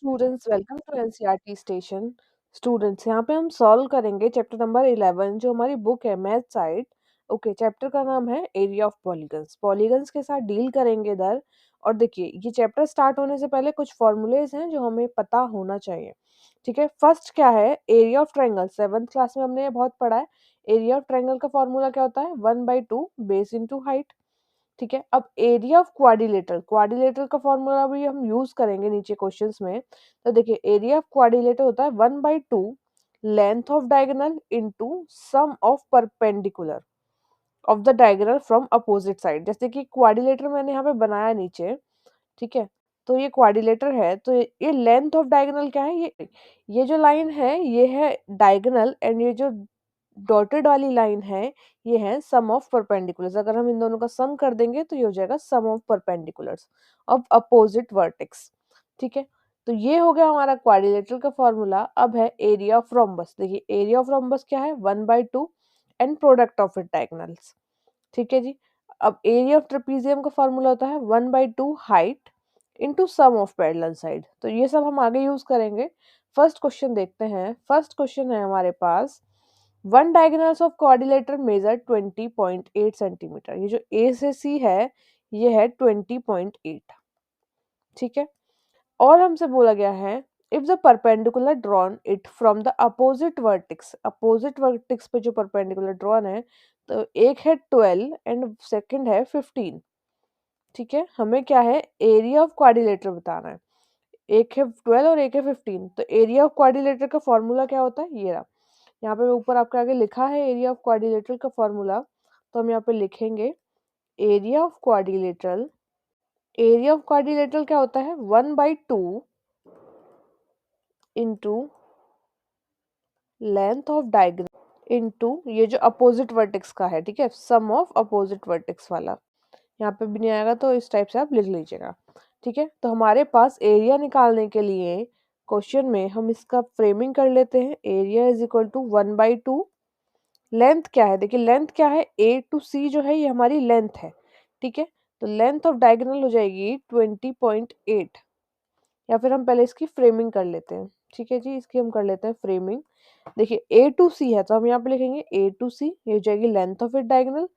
Students, welcome to NCERT station. Students, यहाँ पे हम सॉल्व करेंगे चैप्टर नंबर 11 जो हमारी बुक है मैथ साइड। ओके, चैप्टर का नाम है एरिया ऑफ पॉलीगन्स। पॉलीगन्स के साथ डील करेंगे इधर। और देखिए, ये चैप्टर स्टार्ट होने से पहले कुछ फॉर्मूलेज हैं जो हमें पता होना चाहिए। ठीक है, फर्स्ट क्या है? Area of triangle. 7th class में हमने ये बहुत पढ़ा है। एरिया ऑफ ट्रायंगल का फॉर्मूला क्या होता है? 1/2 बेस इंटू हाइट। ठीक है, अब एरिया ऑफ क्वाड्रिलेटरल, क्वाड्रिलेटरल का फॉर्मूला भी हम यूज करेंगे नीचे क्वेश्चंस में। तो देखिए, एरिया ऑफ क्वाड्रिलेटर होता है 1/2 length of diagonal into sum of perpendicular of the diagonal from opposite side. जैसे कि क्वाड्रिलेटर मैंने यहाँ पे बनाया नीचे। ठीक है, तो ये क्वाड्रिलेटर है, तो ये लेंथ ऑफ डायगोनल क्या है? ये जो लाइन है ये है डायगोनल, एंड ये जो डॉटेड वाली लाइन है ये है सम ऑफ परपेंडिकुलर्स। अगर हम इन दोनों का सम कर देंगे तो ये हो जाएगा sum of perpendiculars of opposite vertex. ठीक है, तो ये हो गया हमारा क्वाड्रिलेटरल का फॉर्मूला। अब है एरिया ऑफ रोम्बस। देखिए, एरिया ऑफ रोम्बस क्या है? 1/2 and product of it diagonals. ठीक है जी। अब एरिया ऑफ ट्रेपीजियम का फॉर्मूला होता है 1/2 height into sum of parallel side. तो ये सब हम आगे यूज करेंगे। फर्स्ट क्वेश्चन देखते हैं। फर्स्ट क्वेश्चन है हमारे पास, one diagonals of quadrilateral measure 20.8 centimetre. ये जो ए से सी है ये है 20.8। ठीक है, और हमसे बोला गया है if the perpendicular drawn it from the opposite vertex. Opposite vertex पे जो परपेंडिकुलर ड्रॉन है, तो एक है 12 एंड सेकंड है 15। ठीक है, हमें क्या है? एरिया ऑफ क्वाड्रिलेटर बताना है। एक है 12 और एक है 15, तो एरिया ऑफ क्वाड्रिलेटर का फॉर्मूला क्या होता है? ये रहा। यहाँ पे ऊपर आपके आगे लिखा है एरिया ऑफ क्वाड्रिलेटरल का फॉर्मूला, तो हम यहाँ पे लिखेंगे area of quadrilateral. Area of quadrilateral क्या होता है? 1/2 into length of diagonal into ये जो अपोजिट वर्टेक्स का है। ठीक है, सम ऑफ अपोजिट वर्टेक्स वाला। यहाँ पे भी नहीं आएगा तो इस टाइप से आप लिख लीजिएगा। ठीक है, तो हमारे पास एरिया निकालने के लिए क्वेश्चन में हम इसका फ्रेमिंग कर लेते हैं। Area is equal to 1/2। Length क्या है? देखिए, लेंथ क्या है? ए टू सी जो है ये हमारी लेंथ है। ठीक है, तो लेंथ ऑफ डायगोनल हो जाएगी 20.8। या फिर हम पहले इसकी फ्रेमिंग कर लेते हैं। ठीक है जी, इसकी हम कर लेते हैं फ्रेमिंग। देखिए, ए टू सी है तो हम यहाँ पे लिखेंगे ए टू सी, ये हो जाएगी length of it diagonal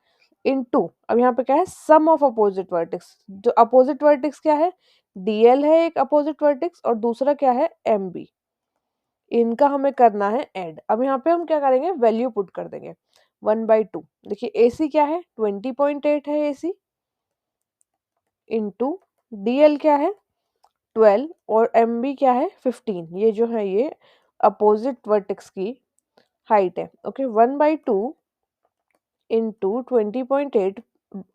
into, अब यहाँ पे क्या है? Sum of opposite vertex. जो अपोजिट वर्टेक्स क्या है? डीएल है एक अपोजिट वर्टेक्स, और दूसरा क्या है? एमबी। इनका हमें करना है ऐड। अब यहाँ पे हम क्या करेंगे? वैल्यू पुट कर देंगे 1/2। देखिए, एसी क्या है? 20.8 है एसी, इंटू डीएल क्या है? 12, और एमबी क्या है? 15। ये जो है ये अपोजिट वर्टेक्स की हाइट है। ओके, 1/2 इंटू 20.8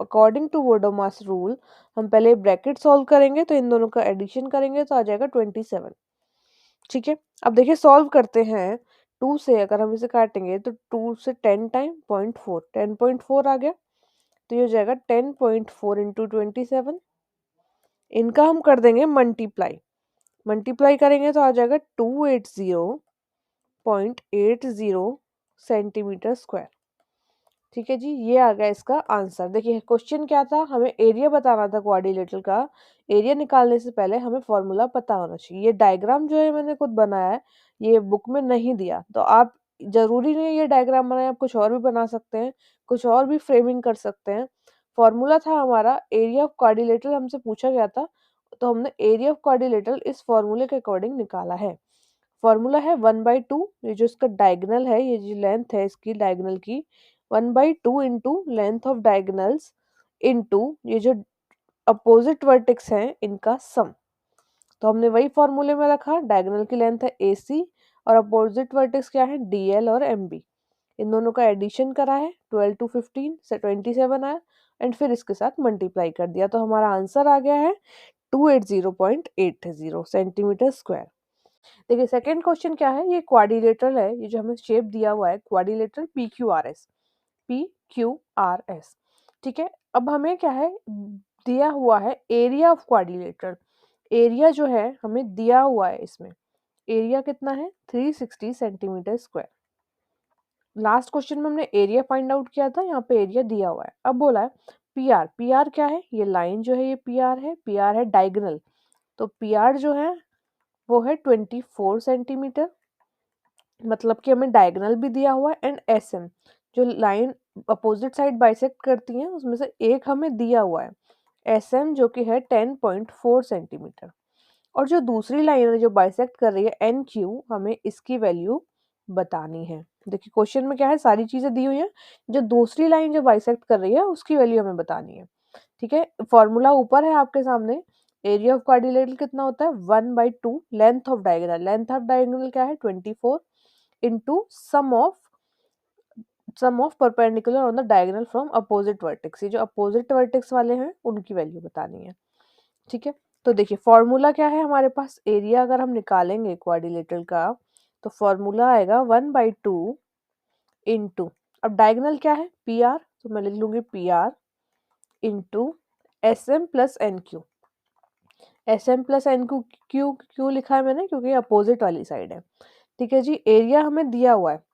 अकॉर्डिंग टू वोडोमास रूल। हम पहले ब्रैकेट सॉल्व करेंगे, तो इन दोनों का एडिशन करेंगे तो आ जाएगा 27। ठीक है, अब देखिए सॉल्व करते हैं। 2 से अगर हम इसे काटेंगे तो 2 से 10 टाइम 0.4, 10.4 आ गया। तो ये हो जाएगा 10.4 इंटू 27। इनका हम कर देंगे मल्टीप्लाई। मल्टीप्लाई करेंगे तो आ जाएगा 280.80 सेंटीमीटर स्क्वायर। ठीक है जी, ये आ गया इसका आंसर। देखिए, क्वेश्चन क्या था? हमें एरिया बताना था क्वाड्रिलेटरल का। एरिया निकालने से पहले हमें फॉर्मूला पता होना चाहिए। ये डायग्राम जो है मैंने खुद बनाया है, ये बुक में नहीं दिया, तो आप जरूरी नहीं ये डायग्राम बनाए, आप कुछ और भी बना सकते हैं, कुछ और भी फ्रेमिंग कर सकते हैं। फॉर्मूला था हमारा एरिया ऑफ क्वाड्रिलेटरल, हमसे पूछा गया था, तो हमने एरिया ऑफ क्वाड्रिलेटरल इस फॉर्मूले के अकॉर्डिंग निकाला है। फॉर्मूला है 1/2, ये जो इसका डायगोनल है, ये जो लेंथ है इसकी डायगोनल की, 1/2 into length of diagonals into ये जो अपोजिट वर्टेक्स हैं इनका सम। तो हमने वही फॉर्मूले में रखा। डायगोनल की लेंथ है AC और अपोजिट वर्टेक्स क्या है? DL और MB। इन दोनों का एडिशन करा है, 12 टू 15 से 27 आया, एंड फिर इसके साथ मल्टीप्लाई कर दिया, तो हमारा आंसर आ गया है 280.80 सेंटीमीटर स्क्वायर। देखिए, सेकंड क्वेश्चन क्या है? ये क्वाड्रिलेटरल है, ये जो हमें शेप दिया हुआ है क्वाड्रिलेटरल PQRS। PQRS। ठीक है, अब हमें क्या है? दिया हुआ है एरिया ऑफ क्वाड्रिलेटरल। एरिया जो है हमें दिया हुआ है, इसमें एरिया कितना है? 360 सेंटीमीटर स्क्वायर। लास्ट क्वेश्चन में हमने एरिया फाइंड आउट किया था, यहाँ पे एरिया दिया हुआ है। अब बोला है PR। PR क्या है? ये लाइन जो है ये PR है, PR है डायगोनल। तो PR जो है वो है 24 सेंटीमीटर, मतलब कि हमें डायगोनल भी दिया हुआ है एंड एसएम जो लाइन अपोजिट साइड बाइसेक्ट करती हैं उसमें से एक हमें दिया हुआ है एसएम जो कि है 10.4 सेंटीमीटर। और जो दूसरी लाइन है जो बाइसेक्ट कर रही है एन क्यू, हमें इसकी वैल्यू बतानी है। देखिए क्वेश्चन में क्या है, सारी चीजें दी हुई हैं, जो दूसरी लाइन जो बाइसेक्ट कर रही है उसकी वैल्यू हमें बतानी है। ठीक है, फॉर्मूला ऊपर है आपके सामने। एरिया ऑफ क्वाड्रिलेटरल कितना होता है 1/2 length of diagonal. Length of diagonal क्या है 24 into sum of perpendicular on the diagonal from opposite vertex. ये जो अपोजिट वर्टेक्स वाले हैं उनकी वैल्यू बतानी है। ठीक है, तो देखिए फॉर्मूला क्या है हमारे पास, एरिया अगर हम निकालेंगे क्वाड्रिलेटरल का तो फॉर्मूला आएगा 1/2 इंटू, अब डायगोनल क्या है पी आर, तो मैं लिख लूंगी P R into S M plus N Q. S M plus N Q Q क्यों लिखा है मैंने, क्योंकि अपोजिट वाली साइड है। ठीक है जी, एरिया हमें दिया हुआ है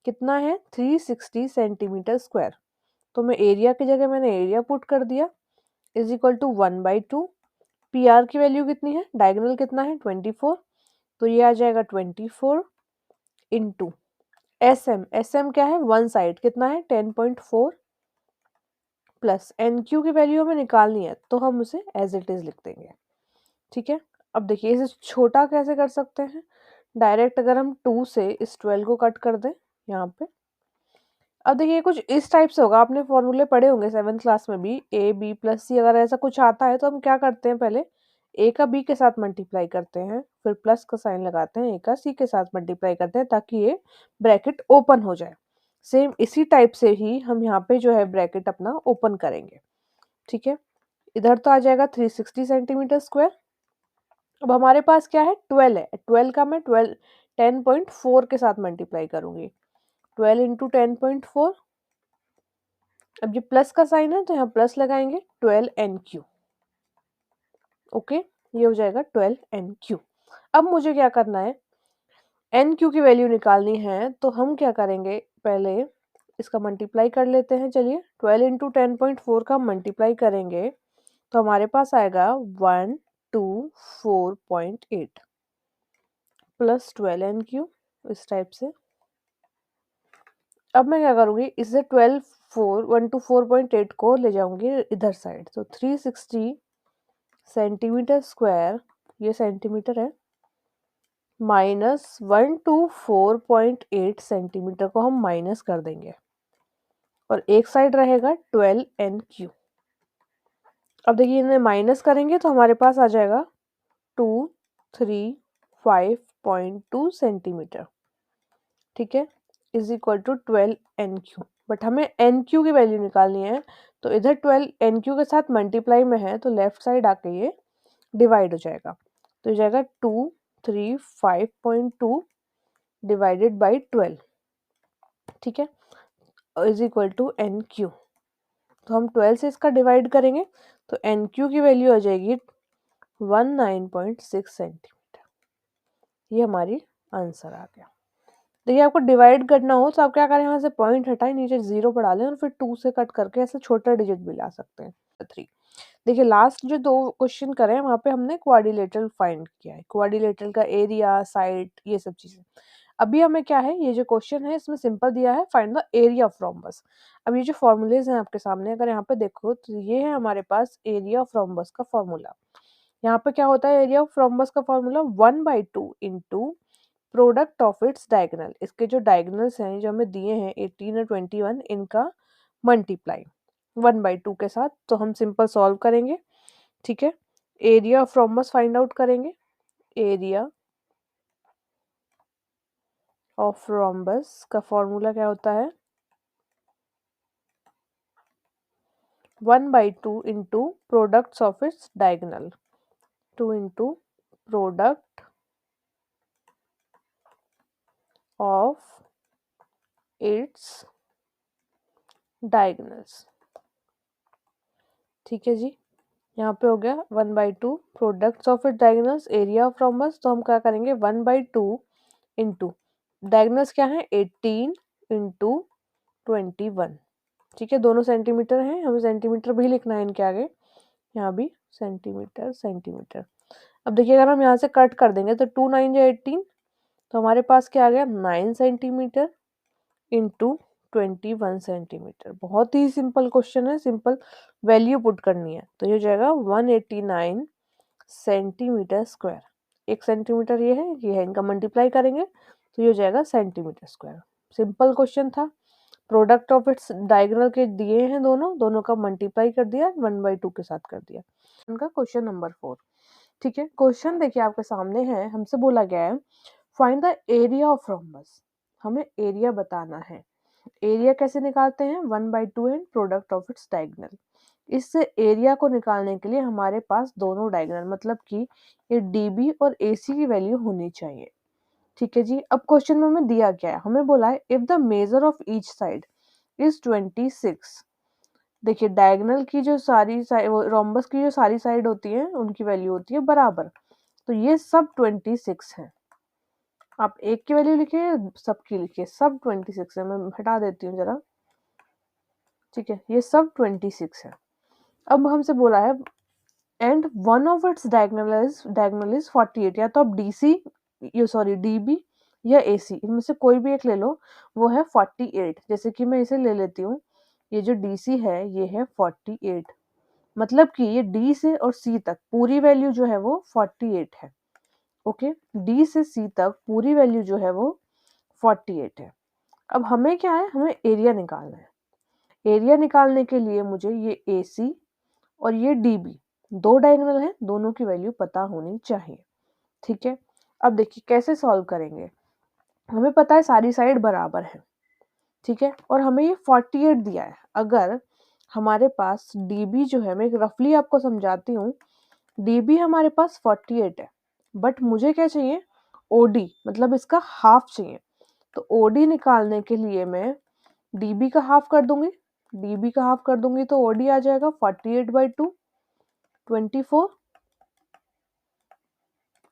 कितना है 360 सेंटीमीटर स्क्वायर, तो मैं एरिया की जगह मैंने एरिया पुट कर दिया is equal to 1/2। P R की वैल्यू कितनी है, डायगोनल कितना है 24, तो ये आ जाएगा 24 इंटू एस एम क्या है वन साइड कितना है 10.4 प्लस एन क्यू की वैल्यू हमें निकालनी है तो हम उसे एज इट इज लिख देंगे। ठीक है, अब देखिए इसे छोटा कैसे कर सकते हैं, डायरेक्ट अगर हम 2 से इस 12 को कट कर दें यहाँ पे, अब देखिए कुछ इस टाइप से होगा, आपने फॉर्मूले पढ़े होंगे 7th क्लास में भी, ए बी प्लस सी अगर ऐसा कुछ आता है तो हम क्या करते हैं, पहले ए का बी के साथ मल्टीप्लाई करते हैं, फिर प्लस का साइन लगाते हैं, ए का सी के साथ मल्टीप्लाई करते हैं ताकि ये ब्रैकेट ओपन हो जाए। सेम इसी टाइप से ही हम यहाँ पे जो है ब्रैकेट अपना ओपन करेंगे। ठीक है, इधर तो आ जाएगा 360 सेंटीमीटर स्क्वायर। अब हमारे पास क्या है 12 है, 12 का मैं 10.4 के साथ मल्टीप्लाई करूंगी, 12 इंटू 10.4। अब ये प्लस का साइन है तो यहाँ प्लस लगाएंगे 12 एन क्यू। ओके, ये हो जाएगा 12 एन क्यू। अब मुझे क्या करना है, एन क्यू की वैल्यू निकालनी है, तो हम क्या करेंगे, पहले इसका मल्टीप्लाई कर लेते हैं। चलिए 12 इंटू 10.4 का मल्टीप्लाई करेंगे तो हमारे पास आएगा 124.8 प्लस 12 एन क्यू, इस टाइप से। अब मैं क्या करूंगी, इससे 124.8 को ले जाऊंगी इधर साइड, तो 360 सेंटीमीटर स्क्वायर, ये सेंटीमीटर है, माइनस 124.8 सेंटीमीटर को हम माइनस कर देंगे और एक साइड रहेगा 12 एन क्यू। अब देखिए इन्हें माइनस करेंगे तो हमारे पास आ जाएगा 235.2 सेंटीमीटर। ठीक है, is equal to 12 N Q, but हमें एन क्यू की वैल्यू निकालनी है, तो इधर 12 एन क्यू के साथ मल्टीप्लाई में है तो लेफ्ट साइड आके ये डिवाइड हो जाएगा, तो हो जाएगा 235.2 डिवाइडेड बाई 12। ठीक है, is equal to N Q, तो हम 12 से इसका डिवाइड करेंगे तो एन क्यू की वैल्यू आ जाएगी 19.6 सेंटीमीटर। ये हमारी आंसर आ गया। देखिए आपको डिवाइड करना हो तो आप क्या करें, यहाँ से पॉइंट हटाएं, नीचे 0 बढ़ा लें और फिर 2 से कट करके ऐसे छोटा डिजिट भी ला सकते हैं 3। देखिए लास्ट जो 2 क्वेश्चन करे हैं वहाँ पे हमने क्वाड्रिलेटरल फाइंड किया है, क्वाड्रिलेटरल का एरिया, साइड, ये सब चीजें। अभी हमें क्या है, ये जो क्वेश्चन है इसमें सिंपल दिया है find the area of rhombus. अब ये जो फॉर्मूलेज हैं आपके सामने, अगर यहाँ पे देखो तो ये है हमारे पास एरिया ऑफ रोम्बस का फॉर्मूला। यहाँ पे क्या होता है, एरिया ऑफ रोम्बस का formula 1/2 into product of its diagonal. इसके जो डायगोनल्स हैं जो हमें दिए हैं 18 और 21, इनका मल्टीप्लाई 1/2 के साथ, तो हम सिंपल सॉल्व करेंगे। ठीक है, area of rhombus find out करेंगे, एरिया ऑफ रोम्बस का फॉर्मूला क्या होता है 1/2 into products of its diagonal, 2 into product of its diagonals. ठीक है जी, यहाँ पे हो गया 1/2 products of it diagonals, area of rhombus, तो हम क्या करेंगे 1/2 इंटू डायगोनल्स क्या है 18 इंटू 21। ठीक है, दोनों सेंटीमीटर हैं, हमें सेंटीमीटर भी लिखना है इनके आगे, यहाँ भी सेंटीमीटर सेंटीमीटर। अब देखिए अगर हम यहाँ से कट कर देंगे तो 2 9 जा 18, तो हमारे पास क्या आ गया 9 सेंटीमीटर इंटू 21 सेंटीमीटर। बहुत ही सिंपल क्वेश्चन है, सिंपल वैल्यू पुट करनी है। तो ये हो जाएगा 189 सेंटीमीटर स्क्वायर। 1 सेंटीमीटर ये है, इनका मल्टीप्लाई करेंगे तो ये हो जाएगा सेंटीमीटर स्क्वायर। सिंपल क्वेश्चन था। प्रोडक्ट ऑफ इट्स डायगोनल के दिए हैं दोनों का मल्टीप्लाई कर दिया, 1/2 के साथ कर दिया। उनका क्वेश्चन नंबर 4। ठीक है, क्वेश्चन देखिए आपके सामने है, हमसे बोला गया है find the area of rhombus. हमें एरिया बताना है। एरिया कैसे निकालते हैं, 1/2 and product of its diagonal. इस एरिया को निकालने के लिए हमारे पास दोनों डायगोनल मतलब कि ये डीबी और एसी की वैल्यू होनी चाहिए। ठीक है जी। अब क्वेश्चन में हमें दिया क्या है, हमें बोला है if the measure of each side is 26। देखिए डायगोनल की जो सारी रोम्बस की जो सारी साइड होती है उनकी वैल्यू होती है बराबर, तो ये सब 26 है। आप एक की वैल्यू लिखिए, सबकी लिखिए, सब 26 है। मैं हटा देती हूँ जरा। ठीक है, ये सब 26 है। अब हमसे बोला है and one of its diagonal is 48। या तो आप डीबी या एसी, इनमें से कोई भी एक ले लो, वो है 48। जैसे कि मैं इसे ले लेती हूँ, ये जो डीसी है ये है 48, मतलब कि ये डी से और सी तक पूरी वैल्यू जो है वो 48 है। ओके, डी से सी तक पूरी वैल्यू जो है वो 48 है। अब हमें क्या है, हमें एरिया निकालना है। एरिया निकालने के लिए मुझे ये एसी और ये डीबी दो डायगोनल है, दोनों की वैल्यू पता होनी चाहिए। ठीक है, अब देखिए कैसे सॉल्व करेंगे। हमें पता है सारी साइड बराबर है, ठीक है, और हमें ये 48 दिया है। अगर हमारे पास डीबी जो है, मैं रफली आपको समझाती हूँ, डीबी हमारे पास 48 है, बट मुझे क्या चाहिए, ओडी मतलब इसका हाफ चाहिए। तो ओडी निकालने के लिए मैं डीबी का हाफ कर दूंगी, डीबी का हाफ कर दूंगी तो ओडी आ जाएगा 48/2, 24।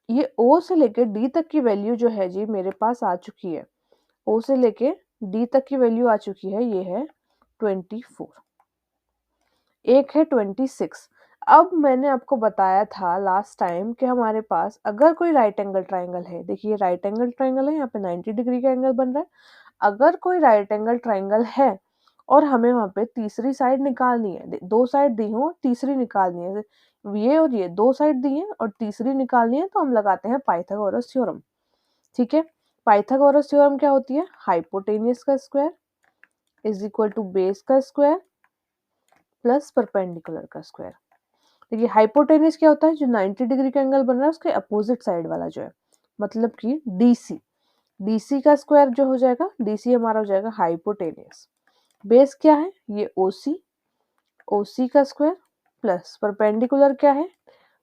ये ओ से लेके डी तक की वैल्यू जो है जी मेरे पास आ चुकी है। ओ से लेके डी तक की वैल्यू आ चुकी है, ये है 24। एक है 26। अब मैंने आपको बताया था लास्ट टाइम कि हमारे पास अगर कोई राइट एंगल ट्राइंगल है, देखिए राइट एंगल ट्राइंगल है, यहाँ पे 90 डिग्री का एंगल बन रहा है। अगर कोई राइट एंगल ट्राइंगल है और हमें वहां पे तीसरी साइड निकालनी है, दो साइड दी हो तीसरी निकालनी है, ये और ये दो साइड दी है और तीसरी निकालनी है, तो हम लगाते हैं पाइथागोरस थ्योरम। ठीक है, पाइथागोरस थ्योरम क्या होती है, हाइपोटेनियस का square is equal to base का स्क्वायर प्लस परपेंडिकुलर का स्क्वायर। देखिए हाइपोटेनियस क्या होता है, जो 90 डिग्री का एंगल बन रहा है उसके अपोजिट साइड वाला जो है, मतलब कि डीसी। डीसी का स्क्वायर जो हो जाएगा, डीसी हमारा हो जाएगा हाइपोटेनियस। बेस क्या है, ये ओसी, ओसी का स्क्वायर प्लस परपेंडिकुलर क्या है,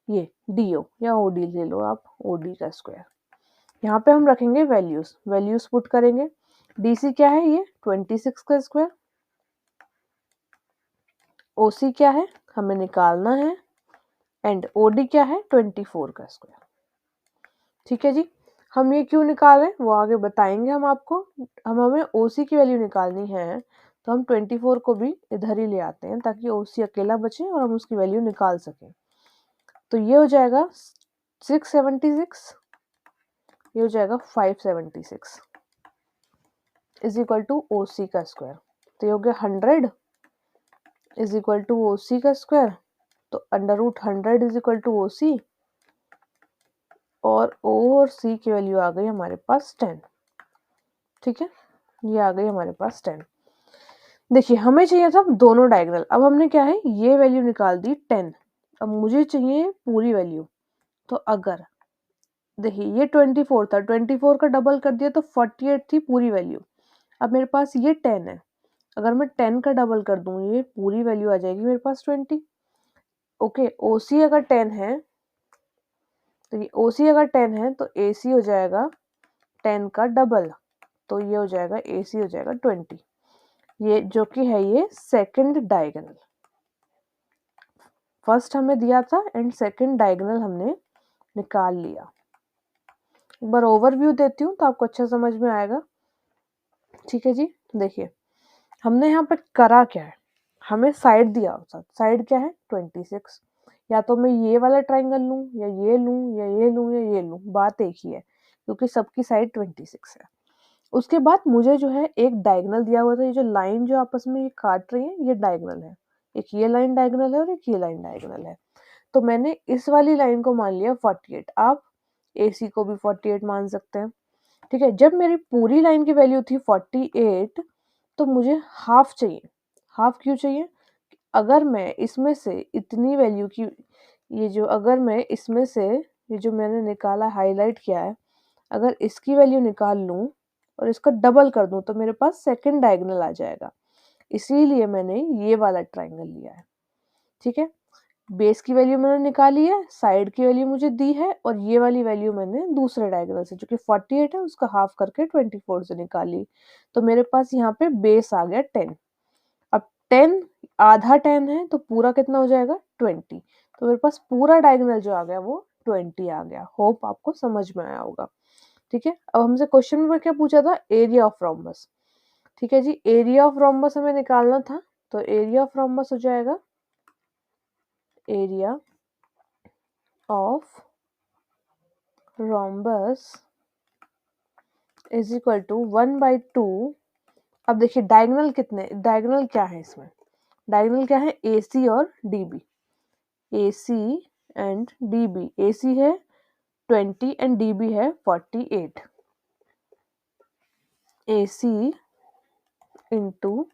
ये डीओ या ओडी ले लो आप, ओडी का स्क्वायर। यहाँ पे हम रखेंगे वैल्यूज पुट करेंगे। डीसी क्या है, ये 26 का स्क्वायर, ओसी क्या है हमें निकालना है, एंड ओडी क्या है 24 का स्क्वायर। ठीक है जी, हम ये क्यों निकाल रहे हैं वो आगे बताएंगे हम आपको। हमें ओसी की वैल्यू निकालनी है, तो हम 24 को भी इधर ही ले आते हैं ताकि ओसी अकेला बचे और हम उसकी वैल्यू निकाल सकें। तो ये हो जाएगा 676, ये हो जाएगा 576 इज इक्वल टू ओसी का स्क्वायर। तो ये हो गया 100 इज इक्वल टू ओसी का स्क्वायर, तो √100 इज इक्वल टू ओसी, और ओ और सी की वैल्यू आ गई हमारे पास 10। ठीक है, ये आ गई हमारे पास 10। देखिए हमें चाहिए था दोनों डायगोनल, अब हमने क्या है ये वैल्यू निकाल दी 10। अब मुझे चाहिए पूरी वैल्यू। तो अगर देखिए ये 24 था, 24 का डबल कर दिया तो 48 थी पूरी वैल्यू। अब मेरे पास ये 10 है, अगर मैं 10 का डबल कर दूं ये पूरी वैल्यू आ जाएगी मेरे पास 20। ओके, ओसी अगर 10 है, तो ये ओसी अगर 10 है तो एसी हो जाएगा 10 का डबल, तो ये हो जाएगा एसी हो जाएगा 20। ये जो कि है ये सेकंड डायगोनल। फर्स्ट हमें दिया था एंड सेकंड डायगोनल हमने निकाल लिया। एक बार ओवरव्यू देती हूँ तो आपको अच्छा समझ में आएगा। ठीक है जी, देखिए हमने यहाँ पे करा क्या है, हमें साइड दिया होता, साइड क्या है 26, या तो मैं ये वाला ट्राइंगल लूँ या ये लूँ या ये लूँ या ये लूँ, बात एक ही है क्योंकि सबकी साइड 26 है। उसके बाद मुझे जो है एक डायगोनल दिया हुआ था, ये जो लाइन जो आपस में ये काट रही है ये डायगोनल है, एक ये लाइन डायगोनल है और एक ये लाइन डायगोनल है। तो मैंने इस वाली लाइन को मान लिया 48, आप AC को भी 48 मान सकते हैं। ठीक है, जब मेरी पूरी लाइन की वैल्यू थी 48 तो मुझे हाफ चाहिए। हाफ क्यों चाहिए? अगर मैं इसमें से इतनी वैल्यू की अगर मैं इसमें से ये जो मैंने निकाला हाईलाइट किया है, अगर इसकी वैल्यू निकाल लूं और इसका डबल कर दूं तो मेरे पास सेकंड डायगोनल आ जाएगा। इसीलिए मैंने ये वाला ट्राइंगल लिया है। ठीक है, बेस की वैल्यू मैंने निकाली है, साइड की वैल्यू मुझे दी है और ये वाली वैल्यू मैंने दूसरे डायगोनल से जो कि 48 है उसका हाफ करके 24 से निकाली। तो मेरे पास यहाँ पे बेस आ गया 10। अब 10 आधा 10 है तो पूरा कितना हो जाएगा 20। तो मेरे पास पूरा डायगोनल जो आ गया वो 20 आ गया। होप आपको समझ में आया होगा। ठीक है, अब हमसे क्वेश्चन में क्या पूछा था? Area of rhombus. ठीक है जी, एरिया ऑफ रोम्बस हमें निकालना था, तो एरिया ऑफ रोम्बस हो जाएगा area of rhombus is equal to 1/2। अब देखिए डायगोनल कितने, डायगोनल क्या है इसमें? डायगोनल क्या है? AC और DB। AC and DB, AC है 20 एंड DB है 48। AC इंटू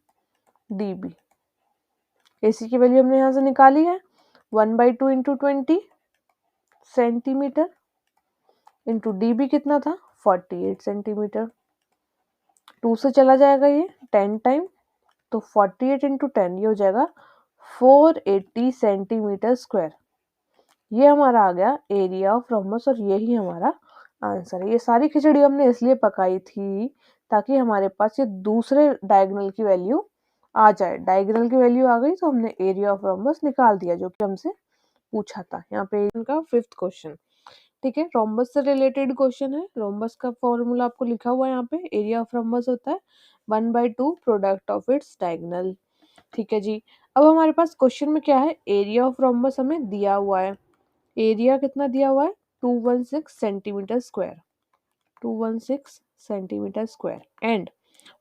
DB, AC की वैल्यू हमने यहाँ से निकाली है 1/2 इंटू 20 सेंटीमीटर इंटू DB कितना था 48 सेंटीमीटर। 2 से चला जाएगा ये 10 टाइम, तो 48 इंटू 10 ये हो जाएगा 480 सेंटीमीटर स्क्वायर। ये हमारा आ गया एरिया ऑफ रोम्बस और यही हमारा आंसर है। ये सारी खिचड़ी हमने इसलिए पकाई थी ताकि हमारे पास ये दूसरे डायगोनल की वैल्यू आ जाए। डायगोनल की वैल्यू आ गई तो हमने एरिया ऑफ रोम्बस निकाल दिया जो कि हमसे पूछा था। यहाँ पे इनका 5th क्वेश्चन। ठीक है, रोम्बस से रिलेटेड क्वेश्चन है। रोम्बस का फॉर्मूला आपको लिखा हुआ है यहाँ पे। एरिया ऑफ रोम्बस होता है 1/2 प्रोडक्ट ऑफ इट्स डायगोनल। ठीक है जी, अब हमारे पास क्वेश्चन में क्या है? एरिया ऑफ रोम्बस हमें दिया हुआ है। एरिया कितना दिया हुआ है? 216 centimetre square, 216 centimetre square and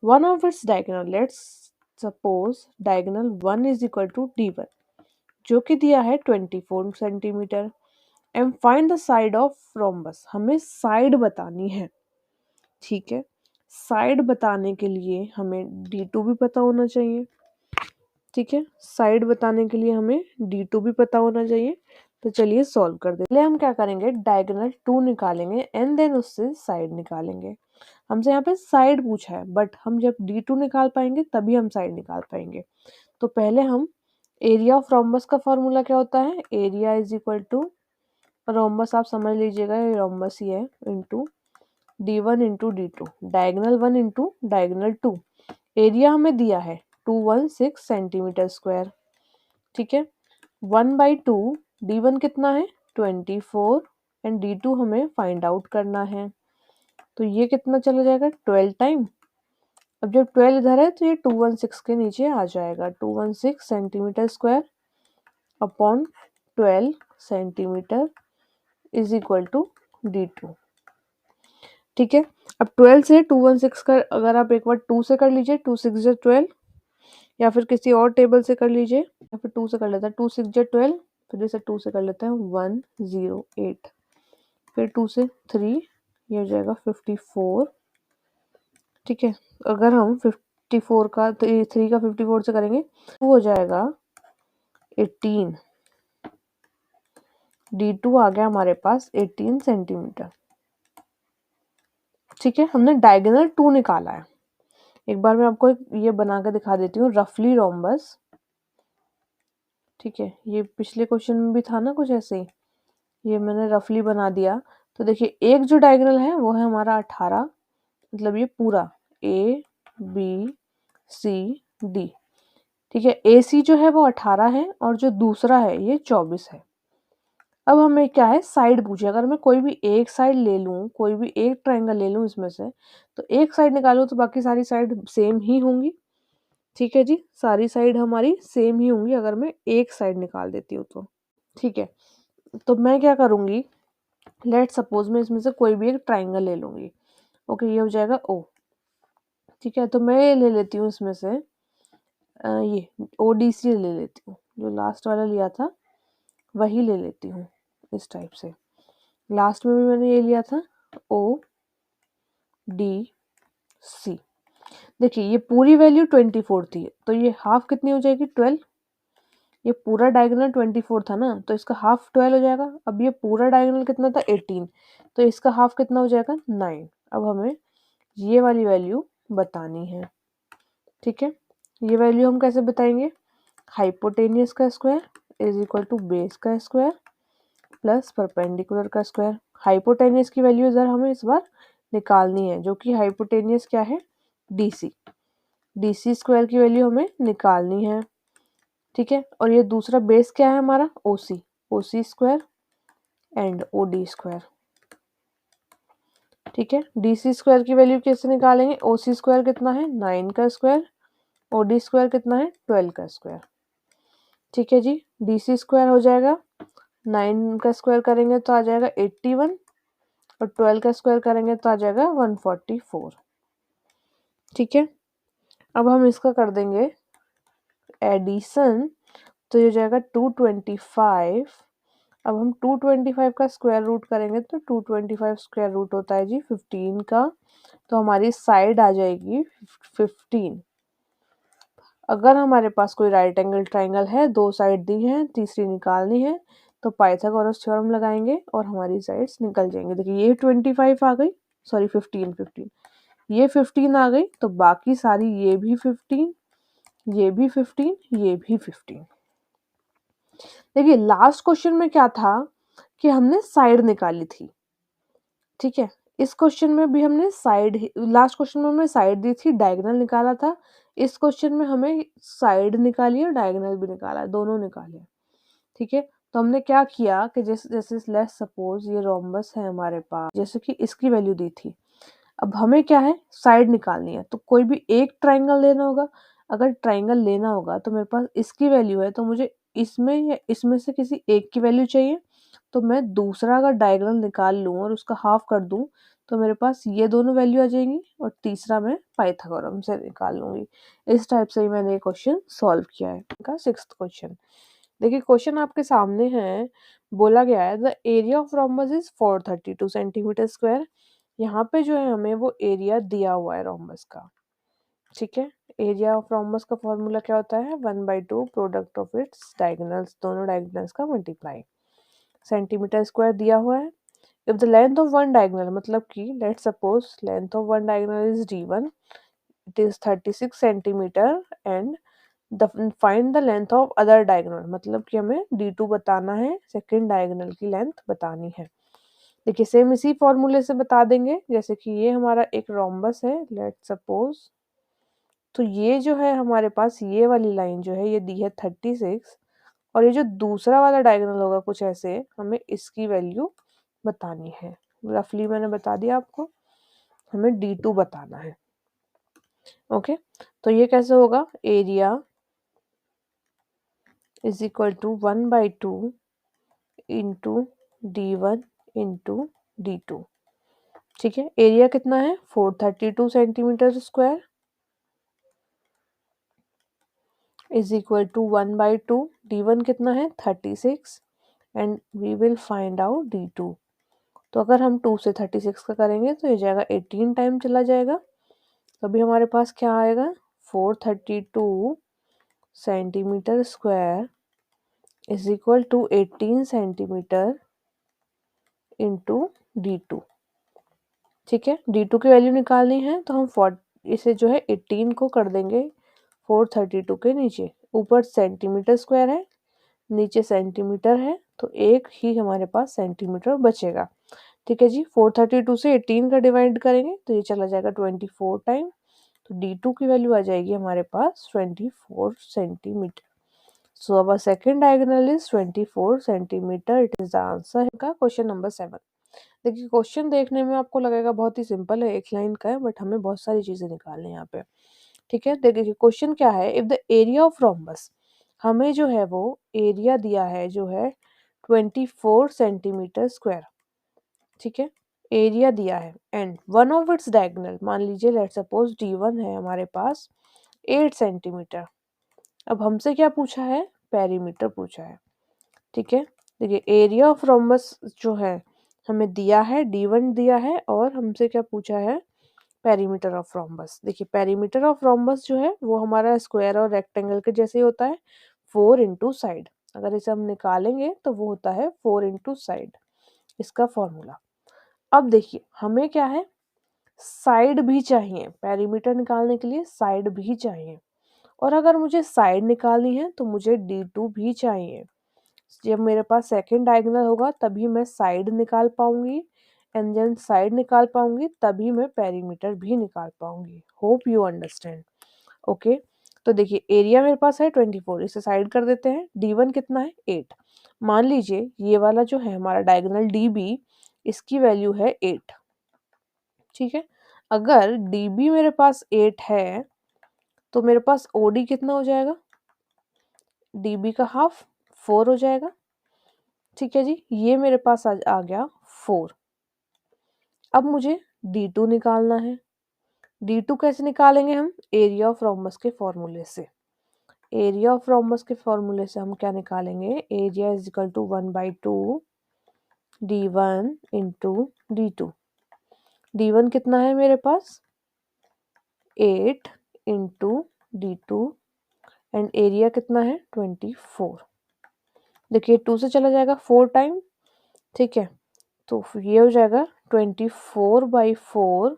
one of its diagonal, let's suppose diagonal 1 is equal to D1 जो कि दिया है 24 centimetre. And find the side of rhombus, हमें साइड बतानी है। ठीक है, साइड बताने के लिए हमें D2 भी पता होना चाहिए। ठीक है, साइड बताने के लिए हमें D2 भी पता होना चाहिए। तो चलिए सॉल्व कर दे। पहले हम क्या करेंगे? डायगोनल 2 निकालेंगे एंड देन उससे साइड निकालेंगे। हमसे यहाँ पे साइड पूछा है बट हम जब D2 निकाल पाएंगे तभी हम साइड निकाल पाएंगे। तो पहले हम एरिया ऑफ रोम्बस का फॉर्मूला क्या होता है? Area is equal to rhombus, आप समझ लीजिएगा ये रोम्बस ही है, into D1 into D2, diagonal 1 into diagonal 2। Area हमें दिया है 216 सेंटीमीटर स्क्वायर। ठीक है, 1/2 D1 कितना है 24 एंड D2 हमें फाइंड आउट करना है। तो ये कितना चला जाएगा 12 टाइम। अब जब 12 इधर है तो ये 216 के नीचे आ जाएगा। 216 centimetre square upon 12 centimetre is equal to D2। ठीक है, अब 12 से 216 का अगर आप एक बार 2 से कर लीजिए, 2 6 जा 12, या फिर किसी और टेबल से कर लीजिए, या फिर 2 से कर लेते हैं, 2 6 जा 12, फिर इसे 2 से कर लेते हैं 108, फिर 2 से 3 ये हो जाएगा 54। ठीक है, अगर हम 54 का 3 का 54 से करेंगे तो हो जाएगा 18। D2 आ गया हमारे पास 18 सेंटीमीटर। ठीक है, हमने डायगोनल 2 निकाला है। एक बार मैं आपको ये बना के दिखा देती हूँ रफली रोम्बस। ठीक है, ये पिछले क्वेश्चन में भी था ना कुछ ऐसे ही, ये मैंने रफली बना दिया। तो देखिए एक जो डायगोनल है वो है हमारा 18, मतलब ये पूरा ABCD। ठीक है, AC जो है वो 18 है और जो दूसरा है ये 24 है। अब हमें क्या है? साइड पूछे। अगर मैं कोई भी एक साइड ले लूं, कोई भी एक ट्रायंगल ले लूं इसमें से, तो एक साइड निकालूं तो बाकी सारी साइड सेम ही होंगी। ठीक है जी, सारी साइड हमारी सेम ही होंगी अगर मैं एक साइड निकाल देती हूँ तो। ठीक है, तो मैं क्या करूँगी, लेट्स सपोज मैं इसमें से कोई भी एक ट्राइंगल ले लूँगी। ओके, ये हो जाएगा ओ। ठीक है, तो मैं ले लेती हूँ इसमें से ये ओडीसी ले लेती हूँ, जो लास्ट वाला लिया था वही ले लेती हूँ इस टाइप से। लास्ट में भी मैंने ये लिया था ओ डी सी। देखिए ये पूरी वैल्यू 24 थी, तो ये हाफ कितनी हो जाएगी, 12। ये पूरा डायगोनल 24 था ना, तो इसका हाफ 12 हो जाएगा। अब ये पूरा डायगोनल कितना था, 18, तो इसका हाफ कितना हो जाएगा, 9। अब हमें ये वाली वैल्यू बतानी है। ठीक है, ये वैल्यू हम कैसे बताएंगे, हाइपोटेनियस का square is equal to base का स्क्वायर प्लस परपेंडिकुलर का स्क्वायर। हाइपोटेनियस की वैल्यू इधर हमें इस बार निकालनी है, जो कि हाइपोटेनियस क्या है, डीसी। डीसी स्क्वायर की वैल्यू हमें निकालनी है। ठीक है, और ये दूसरा बेस क्या है हमारा, ओसी। ओसी स्क्वायर एंड ओडी स्क्वायर। ठीक है, डीसी स्क्वायर की वैल्यू कैसे निकालेंगे, ओसी स्क्वायर कितना है, 9 का स्क्वायर, ओडी स्क्वायर कितना है, 12 का स्क्वायर। ठीक है जी, डीसी स्क्वायर हो जाएगा, 9 का स्क्वायर करेंगे तो आ जाएगा 81, और 12 का स्क्वायर करेंगे तो आ जाएगा 144। ठीक है, अब हम इसका कर देंगे एडिशन, तो ये हो जाएगा 225। अब हम 225 का स्क्वायर रूट करेंगे तो 225 स्क्वायर रूट होता है जी 15 का, तो हमारी साइड आ जाएगी 15। अगर हमारे पास कोई राइट एंगल ट्राइंगल है, दो साइड दी हैं, तीसरी निकालनी है, तो पाइथागोरस थ्योरम लगाएंगे और हमारी साइड्स निकल जाएंगे। देखिए ये 25 आ गई, सॉरी 15, ये 15 आ गई, तो बाकी सारी ये भी 15, ये भी 15, ये भी 15। देखिए लास्ट क्वेश्चन में क्या था कि हमने साइड निकाली थी। ठीक है, इस क्वेश्चन में भी हमने साइड, लास्ट क्वेश्चन में हमने साइड दी थी, डायगोनल निकाला था। इस क्वेश्चन में हमें साइड निकाली है और डायगोनल भी निकाला है, दोनों निकाले। ठीक है, तो हमने क्या किया कि जैसे जैसे लेट्स सपोज ये रोम्बस है हमारे पास, जैसे कि इसकी वैल्यू दी थी। अब हमें क्या है, साइड निकालनी है, तो कोई भी एक ट्राइंगल लेना होगा। अगर ट्राइंगल लेना होगा तो मेरे पास इसकी वैल्यू है, तो मुझे इसमें या इसमें से किसी एक की वैल्यू चाहिए, तो मैं दूसरा अगर डायगोनल निकाल लूँ और उसका हाफ कर दूँ, तो मेरे पास ये दोनों वैल्यू आ जाएंगी, और तीसरा मैं पाइथागोरम से निकाल लूंगी। इस टाइप से ही मैंने ये क्वेश्चन सॉल्व किया है। इनका 6th क्वेश्चन देखिए, क्वेश्चन आपके सामने है। बोला गया है the area of rhombus is 432 centimetre square. यहाँ पे जो है हमें वो एरिया दिया हुआ है रोम्बस का। ठीक है, एरिया ऑफ रोम्बस का फॉर्मूला क्या होता है, 1/2 प्रोडक्ट ऑफ इट्स डायगोनल्स, दोनों डायगोनल्स का मल्टीप्लाई। सेंटीमीटर स्क्वायर दिया हुआ है। If the length of one diagonal, मतलब कि let's suppose length of one diagonal is d1, it is 36 centimetre, and find the length of other diagonal, मतलब कि हमें d2 बताना है, सेकंड डायगोनल की लेंथ बतानी है। देखिए सेम इसी फॉर्मूले से बता देंगे, जैसे कि ये हमारा एक रोम्बस है, लेट्स सपोज, तो ये जो है हमारे पास ये वाली लाइन जो है ये दी है 36, और ये जो दूसरा वाला डायगोनल होगा कुछ ऐसे, हमें इसकी वैल्यू बतानी है। रफली मैंने बता दिया आपको, हमें d2 बताना है। ओके, तो ये कैसे होगा, area is equal to 1/2 into d1 into d2। ठीक है, एरिया कितना है, 432 centimetre square is equal to 1/2, d1 कितना है 36, and we will find out d2। तो अगर हम 2 से 36 का करेंगे तो ये जाएगा 18 टाइम चला जाएगा, तो अभी हमारे पास क्या आएगा, 432 centimetre square is equal to 18 centimetre into d2। ठीक है, d2 की वैल्यू निकालनी है, तो हम इसे जो है 18 को कर देंगे 432 के नीचे, ऊपर सेंटीमीटर स्क्वायर है, नीचे सेंटीमीटर है, तो एक ही हमारे पास सेंटीमीटर बचेगा। ठीक है जी, 432 से 18 का डिवाइड करेंगे तो ये चला जाएगा 24 टाइम, तो d2 की वैल्यू आ जाएगी हमारे पास 24 सेंटीमीटर। सो अब second diagonal is 24 centimetre, it is the answer का क्वेश्चन नंबर 7। देखिए क्वेश्चन देखने में आपको लगेगा बहुत ही सिंपल है, एक लाइन का है, बट हमें बहुत सारी चीजें निकालनी है यहाँ पे। ठीक है, देखिए क्वेश्चन क्या है, if the area of rhombus, हमें जो है वो एरिया दिया है जो है 24 सेंटीमीटर स्क्वायर, ठीक है। एरिया दिया है and one of its diagonal, मान लीजिए लेट सपोज D1 है हमारे पास 8 सेंटीमीटर। अब हमसे क्या पूछा है, पेरीमीटर पूछा है, ठीक है। देखिए एरिया ऑफ रोम्बस जो है हमें दिया है, D1 दिया है और हमसे क्या पूछा है, पेरीमीटर ऑफ रोम्बस। देखिए पेरीमीटर ऑफ रोम्बस जो है वो हमारा स्क्वायर और रेक्टेंगल के जैसे ही होता है, 4 इंटू साइड। अगर इसे हम निकालेंगे तो वो होता है 4 इंटू साइड, इसका फॉर्मूला। अब देखिए हमें क्या है, साइड भी चाहिए, पेरीमीटर निकालने के लिए साइड भी चाहिए, और अगर मुझे साइड निकालनी है तो मुझे D2 भी चाहिए। जब मेरे पास सेकंड डायगोनल होगा तभी मैं साइड निकाल पाऊंगी, एंड देन साइड निकाल पाऊंगी तभी मैं पेरीमीटर भी निकाल पाऊंगी। Hope you understand. ओके, तो देखिए एरिया मेरे पास है 24, इसे साइड कर देते हैं। D1 कितना है, 8। मान लीजिए ये वाला जो है हमारा डायगोनल DB, इसकी वैल्यू है 8, ठीक है। अगर DB मेरे पास 8 है तो मेरे पास OD कितना हो जाएगा, DB का हाफ 4 हो जाएगा, ठीक है जी। ये मेरे पास आ गया 4। अब मुझे D2 निकालना है। D2 कैसे निकालेंगे हम, एरिया ऑफ रोम्बस के फॉर्मूले से। एरिया ऑफ रोम्बस के फॉर्मूले से हम क्या निकालेंगे, area is equal to 1/2 D1 into D2। D1 कितना है मेरे पास, 8 इंटू D2 एंड एरिया कितना है 24। देखिए 2 से चला जाएगा 4 टाइम, ठीक है। तो ये हो जाएगा 24/4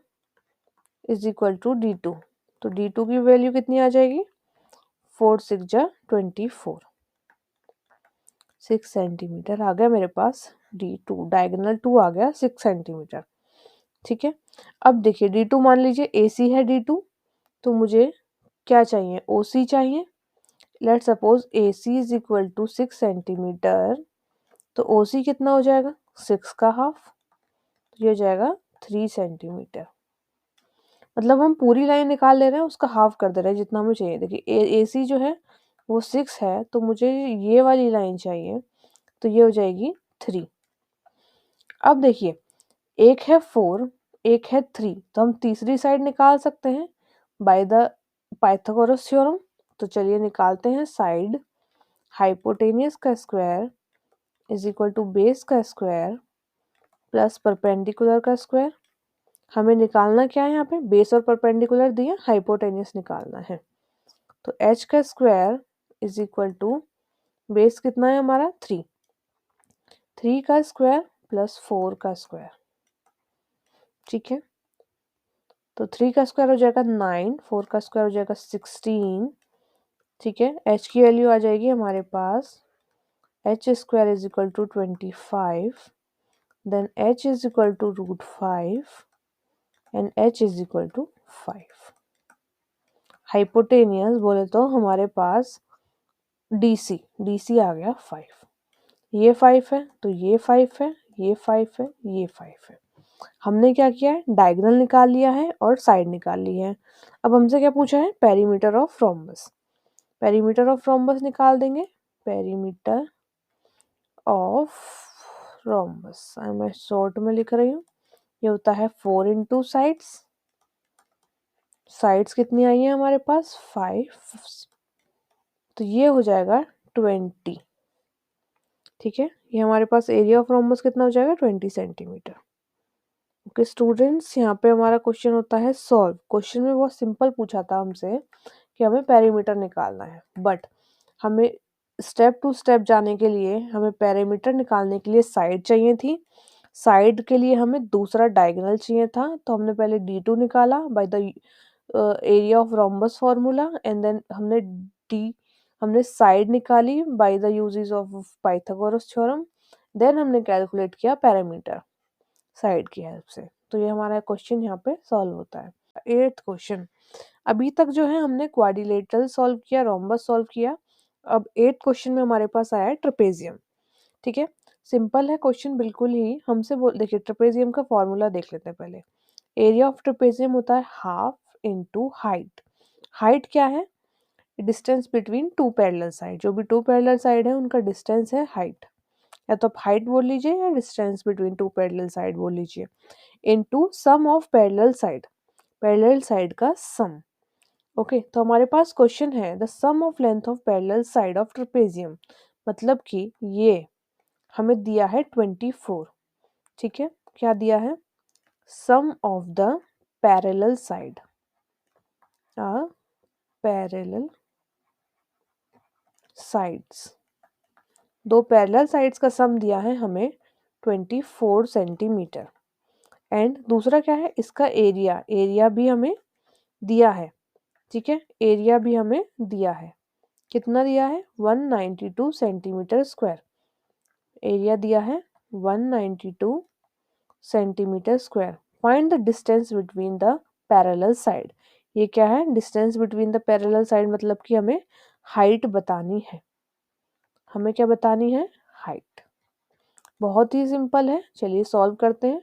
इज इक्वल टू D2। तो D2 की वैल्यू कितनी आ जाएगी, 4 6 जा 24, 6 सेंटीमीटर आ गया मेरे पास। D2 डायगोनल 2 आ गया 6 सेंटीमीटर, ठीक है। अब देखिए D2 मान लीजिए AC है D2, तो मुझे क्या चाहिए, OC चाहिए। Let suppose AC is equal to 6 centimetre, तो OC कितना हो जाएगा, 6 का हाफ, तो ये हो जाएगा 3 सेंटीमीटर। मतलब हम पूरी लाइन निकाल ले रहे हैं, उसका हाफ कर दे रहे हैं जितना हमें चाहिए। देखिए AC जो है वो 6 है, तो मुझे ये वाली लाइन चाहिए, तो ये हो जाएगी 3। अब देखिए एक है 4, एक है 3, तो हम तीसरी साइड निकाल सकते हैं बाय द पाइथागोरस थ्योरम। तो चलिए निकालते हैं साइड। हाइपोटेनियस का square is equal to base का स्क्वायर प्लस परपेंडिकुलर का स्क्वायर। हमें निकालना क्या है, यहाँ पे बेस और परपेंडिकुलर दिया, हाइपोटेनियस निकालना है। तो h का square is equal to base कितना है हमारा 3, 3 का स्क्वायर प्लस 4 का स्क्वायर, ठीक है। तो 3 का स्क्वायर हो जाएगा 9, 4 का स्क्वायर हो जाएगा 16, ठीक है। h की वैल्यू आ जाएगी हमारे पास, h square is equal to 25, then h is equal to √5 and h is equal to 5। Hypotenuse बोले तो हमारे पास DC आ गया 5। ये 5 है तो ये 5 है, ये 5 है, ये 5 है। हमने क्या किया है, डायगोनल निकाल लिया है और साइड निकाल ली है। अब हमसे क्या पूछा है, perimeter of rhombus. Perimeter of rhombus निकाल देंगे। पेरीमीटर ऑफ रोम्बस मैं शॉर्ट में लिख रही हूँ, ये होता है 4 इंटू साइड्स। साइड्स कितनी आई है हमारे पास, 5, तो ये हो जाएगा 20, ठीक है। ये हमारे पास एरिया ऑफ रोम्बस कितना हो जाएगा, 20 सेंटीमीटर। ओके स्टूडेंट्स, यहाँ पे हमारा क्वेश्चन होता है सॉल्व। क्वेश्चन में बहुत सिंपल पूछा था हमसे कि हमें पेरीमीटर निकालना है, बट हमें स्टेप टू स्टेप जाने के लिए हमें पेरीमीटर निकालने के लिए साइड चाहिए थी। साइड के लिए हमें दूसरा डायगोनल चाहिए था, तो हमने पहले D2 निकाला by the area of rhombus formula, and then हमने साइड निकाली by the uses of Pythagoras theorem. Then हमने कैलकुलेट किया पेरीमीटर साइड की हेल्प से। तो ये हमारा क्वेश्चन यहाँ पे सॉल्व होता है। 8th क्वेश्चन, अभी तक जो है हमने क्वाड्रिलेटरल सॉल्व किया, रोम्बस सॉल्व किया। अब 8th क्वेश्चन में हमारे पास आया है ट्रेपेजियम, ठीक है। सिंपल है क्वेश्चन बिल्कुल ही। हमसे बोल देखिए ट्रेपेजियम का फॉर्मूला देख लेते हैं पहले। एरिया ऑफ ट्रेपेजियम होता है हाफ इंटू हाइट। हाइट क्या है, distance between two parallel side. जो भी टू पैरेलल साइड है उनका डिस्टेंस है हाइट। या तो आप हाइट बोल लीजिए या distance between two parallel side बोल लीजिए, into sum of parallel side, parallel side का सम। ओके, तो हमारे पास क्वेश्चन है the sum of length of parallel side of trapezium, मतलब कि ये हमें दिया है 24। ठीक है, क्या दिया है? Sum of the parallel side, parallel sides, दो पैरेलल साइड्स का सम दिया है हमें 24 सेंटीमीटर। एंड दूसरा क्या है? इसका एरिया, एरिया भी हमें दिया है। ठीक है, एरिया भी हमें दिया है। कितना दिया है? 192 सेंटीमीटर स्क्वायर। एरिया दिया है 192 centimetre square. Find the distance between the parallel side. ये क्या है? Distance between the parallel side, मतलब कि हमें हाइट बतानी है। हमें क्या बतानी है? हाइट। बहुत ही सिंपल है, चलिए सॉल्व करते हैं।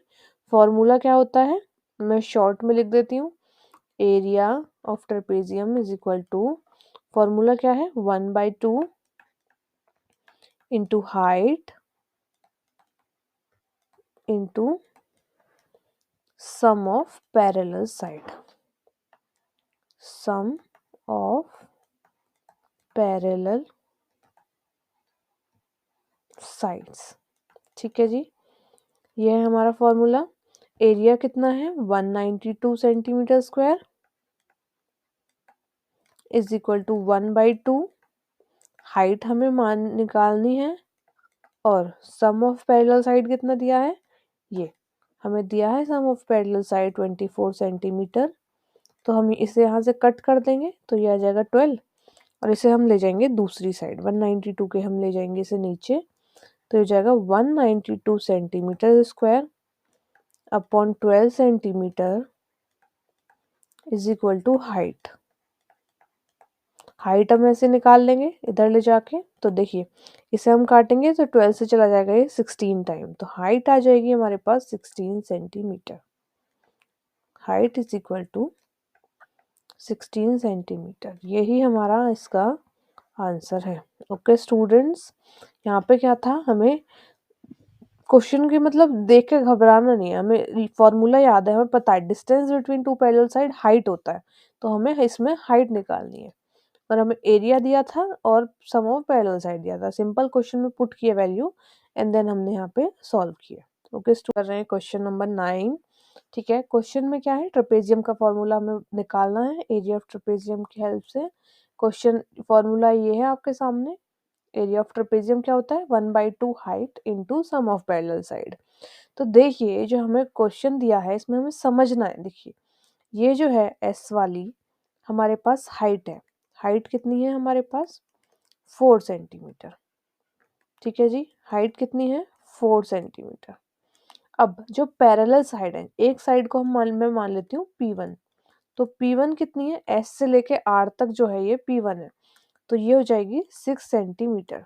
फॉर्मूला क्या होता है? मैं शॉर्ट में लिख देती हूँ। Area of trapezium is equal to, formula क्या है? 1/2 into height into sum of parallel side, sum of parallel sides. ठीक है जी, ये है हमारा फॉर्मूला। एरिया कितना है? 192 centimetre square is equal to 1/2। Height हमें निकालनी है, और सम ऑफ पैरेलल साइड कितना दिया है? ये हमें दिया है sum of parallel side 24 centimetre. तो हम इसे यहाँ से कट कर देंगे तो ये आ जाएगा 12, और इसे हम ले जाएंगे दूसरी साइड, 192 के हम ले जाएंगे इसे नीचे, तो ये जाएगा 192 centimetre square upon 12 centimetre is equal to height. Height हम ऐसे निकाल लेंगे इधर ले जाके, तो देखिए इसे हम काटेंगे तो 12 से चला जाएगा ये 16 टाइम, तो हाइट आ जाएगी हमारे पास 16 centimetre. Height is equal to 16 centimetre, यही हमारा इसका आंसर है। ओके स्टूडेंट्स, यहाँ पे क्या था? हमें क्वेश्चन के मतलब देख के घबराना नहीं है, हमें फॉर्मूला याद है, हमें पता है distance between two parallel side height होता है, तो हमें इसमें हाइट निकालनी है। और हमें एरिया दिया था और सम ऑफ पैरेलल साइड दिया था। सिंपल क्वेश्चन में पुट किया वैल्यू एंड देन हमने यहाँ पे सॉल्व किया। ओके कर रहे हैं क्वेश्चन नंबर 9। ठीक है, क्वेश्चन में क्या है? ट्रेपेजियम का फॉर्मूला हमें निकालना है एरिया ऑफ ट्रेपेजियम की हेल्प से। क्वेश्चन फॉर्मूला ये है आपके सामने। एरिया ऑफ ट्रेपेजियम क्या होता है? 1/2 height into sum of parallel side. तो देखिए जो हमें क्वेश्चन दिया है इसमें हमें समझना है। देखिए ये जो है एस वाली हमारे पास हाइट है। हाइट कितनी है हमारे पास? 4 सेंटीमीटर। ठीक है जी, हाइट कितनी है? 4 सेंटीमीटर। अब जो पैरेलल साइड है, एक साइड को मैं मान लेती हूँ P1, तो P1 कितनी है? S से लेके R तक जो है ये P1 है, तो ये हो जाएगी 6 सेंटीमीटर।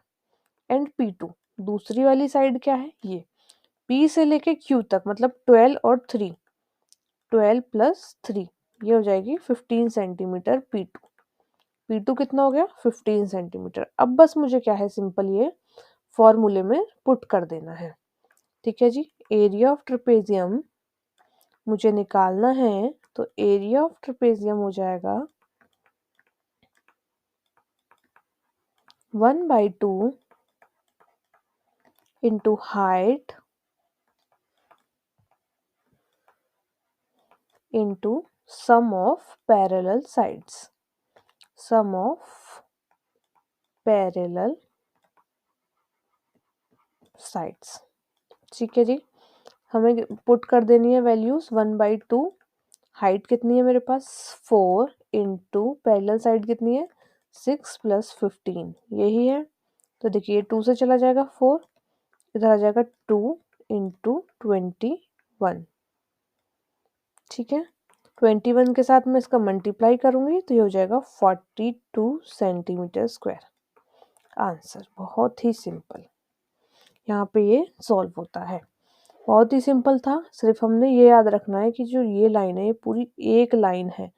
एंड P2 दूसरी वाली साइड क्या है? ये P से लेके Q तक, मतलब 12 और 3, 12 प्लस 3, ये हो जाएगी 15 सेंटीमीटर P2। P2 कितना हो गया? 15 सेंटीमीटर। अब बस मुझे क्या है? सिंपल ये फॉर्मूले में पुट कर देना है। ठीक है जी, एरिया ऑफ ट्रेपेजियम मुझे निकालना है, तो एरिया ऑफ ट्रेपेजियम हो जाएगा 1/2 into height into sum of parallel sides, sum of parallel sides. ठीक है जी, हमें पुट कर देनी है वैल्यूज। 1/2, हाइट कितनी है मेरे पास? 4 इंटू पैरेलल साइड कितनी है? 6 प्लस 15, यही है। तो देखिए 2 से चला जाएगा 4, इधर आ जाएगा 2 इंटू 21। ठीक है, 21 के साथ मैं इसका मल्टीप्लाई करूंगी तो ये हो जाएगा 42 सेंटीमीटर स्क्वायर। आंसर बहुत ही सिंपल, यहाँ पे ये सॉल्व होता है। बहुत ही सिंपल था, सिर्फ हमने ये याद रखना है कि जो ये लाइन है ये पूरी एक लाइन है,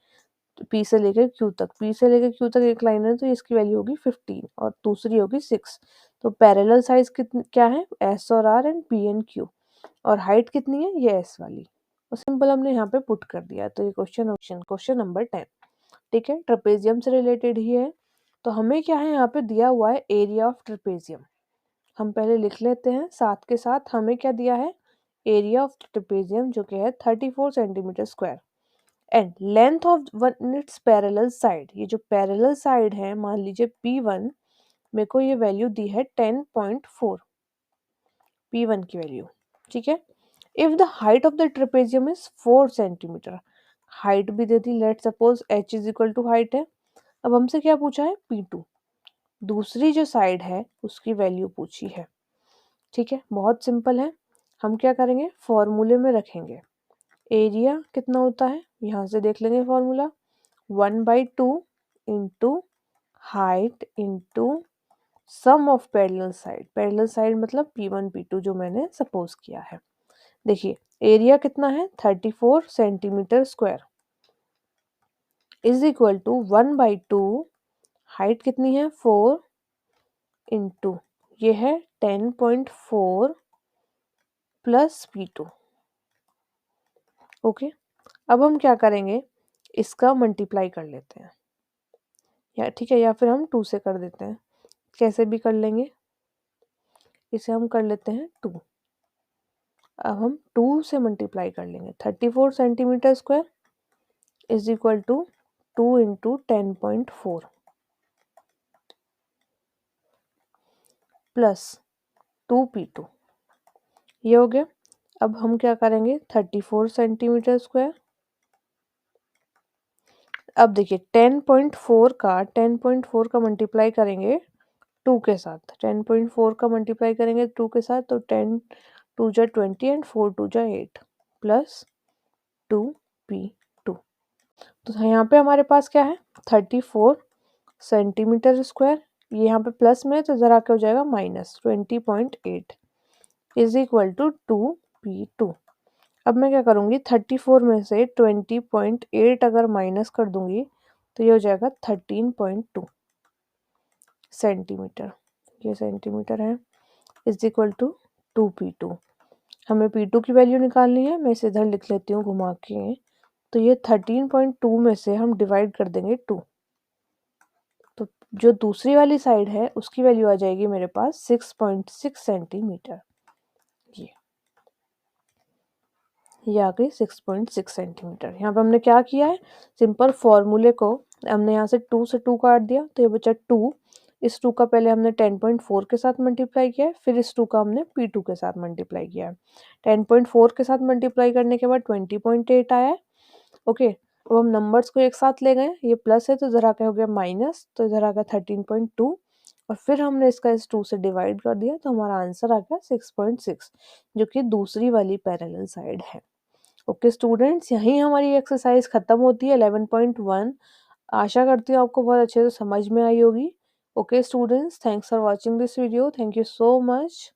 तो P से लेकर Q तक, P से लेकर Q तक एक लाइन है, तो इसकी वैल्यू होगी 15 और दूसरी होगी 6, तो पैरेलल साइड क्या है, एस और R and P and Q, और हाइट कितनी है, ये एस वाली। तो सिंपल हमने यहाँ पे पुट कर दिया। तो ये क्वेश्चन नंबर 10, ठीक है, ट्रेपेजियम से रिलेटेड ही है। तो हमें क्या है, यहाँ पे दिया हुआ है एरिया ऑफ ट्रेपेजियम। हम पहले लिख लेते हैं, साथ के साथ हमें क्या दिया है, एरिया ऑफ ट्रेपेजियम, जो कि है 34 centimetre square, and length of one it's parallel side. ये जो पैरेलल साइड है, मान लीजिए P1, मेरे को ये वैल्यू दी है 10.4, P1 की वैल्यू, ठीक है। If the height of the trapezium is 4 centimetre, height भी दे दी, let suppose h is equal to height है। अब हमसे क्या पूछा है, P2, दूसरी जो साइड है उसकी वैल्यू पूछी है, ठीक है। बहुत सिंपल है, हम क्या करेंगे, फॉर्मूले में रखेंगे। एरिया कितना होता है, यहाँ से देख लेंगे formula, 1/2 into height into sum of parallel side. Parallel side मतलब P1 P2 जो मैंने सपोज किया है। देखिए एरिया कितना है, 34 centimetre square is equal to 1/2, height कितनी है 4 इंटू ये है 10.4 प्लस P2। ओके, अब हम क्या करेंगे, इसका मल्टीप्लाई कर लेते हैं, या ठीक है, या फिर हम 2 से कर देते हैं, कैसे भी कर लेंगे। इसे हम कर लेते हैं 2। अब हम 2 से मल्टीप्लाई कर लेंगे, 34 centimetre square is equal to 2 into 10.4 plus 2P2, ये हो गया। अब हम क्या करेंगे, 34 सेंटीमीटर स्क्वायर, अब देखिए 10.4 का मल्टीप्लाई करेंगे 2 के साथ, 10.4 का मल्टीप्लाई करेंगे 2 के साथ, तो 10 2 जा 20 एंड 4 2 जा 8 प्लस 2P2। तो यहाँ पे हमारे पास क्या है, 34 सेंटीमीटर स्क्वायर, ये यहाँ पे प्लस में है तो इधर आके हो जाएगा minus 20.8 is equal to 2P2। अब मैं क्या करूँगी, 34 में से 20.8 अगर माइनस कर दूंगी तो ये हो जाएगा 13.2 सेंटीमीटर, ये सेंटीमीटर है, इज इक्वल टू 2P2। हमें P2 की वैल्यू निकालनी है, मैं इसे इधर लिख लेती हूँ घुमा के। तो ये 13.2 में से हम डिवाइड कर देंगे 2, तो जो दूसरी वाली साइड है उसकी वैल्यू आ जाएगी मेरे पास 6.6 सेंटीमीटर। ये आ गई 6.6 सेंटीमीटर। यहाँ पे हमने क्या किया है, सिंपल फॉर्मूले को हमने यहाँ से 2 से 2 काट दिया, तो ये बचा 2। इस 2 का पहले हमने 10.4 के साथ मल्टीप्लाई किया है, फिर इस 2 का हमने P2 के साथ मल्टीप्लाई किया है। 10.4 के साथ मल्टीप्लाई करने के बाद 20.8 आया है। ओके, अब हम नंबर्स को एक साथ ले गए, ये प्लस है तो इधर आके हो गया माइनस, तो इधर आ गया 13.2, और फिर हमने इसका इस 2 से डिवाइड कर दिया, तो हमारा आंसर आ गया 6.6, जो कि दूसरी वाली पैरेलल साइड है। ओके स्टूडेंट्स, यहीं हमारी एक्सरसाइज खत्म होती है 11.1। आशा करती हूँ आपको बहुत अच्छे से समझ में आई होगी। Okay students, thanks for watching this video, thank you so much.